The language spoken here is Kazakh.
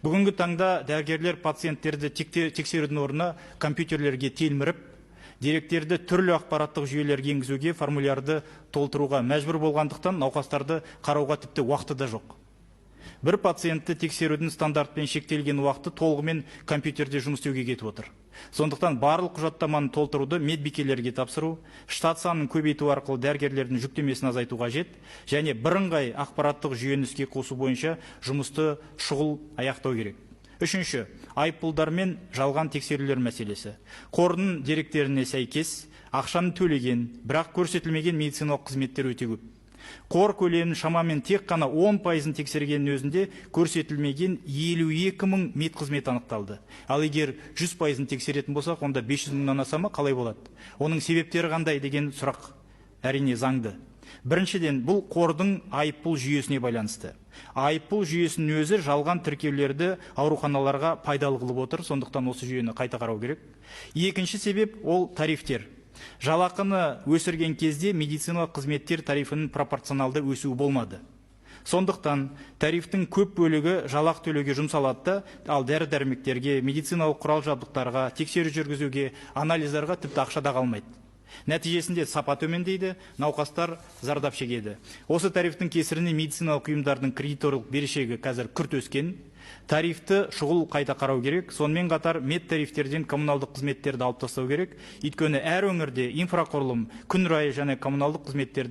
Бүгінгі таңда дәрігерлер пациенттерді тексерудің орнына компьютерлерге телміріп, деректерді түрлі ақпараттық жүйелерге енгізуге, формулярды толтыруға мәжбүр болғандықтан науқастарды қарауға тіпті уақыты да жоқ. Бір пациентті тексерудің стандартпен шектелген уақыты толығымен компьютерде жұмыс істеуге кетіп отыр. Сондықтан барлық құжаттаманы толтыруды медбикелерге тапсыру, штат санын көбейту арқылы дәрігерлердің жүктемесін азайту қажет, және бірыңғай ақпараттық жүйені іске қосу бойынша жұмысты шұғыл аяқтау керек. Үшінші, айыппұлдар мен жалған тексерулер мәселесі. Қордың деректеріне сәйкес, ақшаны төлеген, бірақ көрсетілмеген медициналық қызметтер өте көп. Қор көлемін шамамен тек қана 10%-ын тексергеннің өзінде көрсетілмеген 52 мың медқызмет анықталды. Ал егер 100%-ын тексеретін болсақ, онда 500 мыңнан аса ма, қалай болады? Оның себептері қандай деген сұрақ әрине заңды. Біріншіден, бұл қордың айыппұл жүйесіне байланысты. Айыппұл жүйесінің өзі жалған тіркеулерді ауруханаларға пайдалы қылып отыр, сондықтан осы жүйені қайта қарау керек. Екінші себеп ол тарифтер. Жалақыны өсірген кезде медициналық қызметтер тарифінің пропорционалды өсуі болмады. Сондықтан тарифтің көп бөлігі жалақы төлеуге жұмсалады, ал дәрі-дәрмектерге, медициналық құрал жабдықтарға, тексеру жүргізуге, анализдарға тіпті ақша да қалмайды. Нәтижесінде сапа төмендейді, науқастар зардап шегеді. Осы тарифтің кесірінен медициналық ұйымдардың кредиторлық берешегі қазір күрт өскен. Тарифті шұғыл қайта қарау керек. Сонымен қатар мед тарифтерден коммуналдық қызметтерді алып тастау керек. Өйткені әр өңірде инфрақұрылым, күн райы және коммуналдық қызметтерді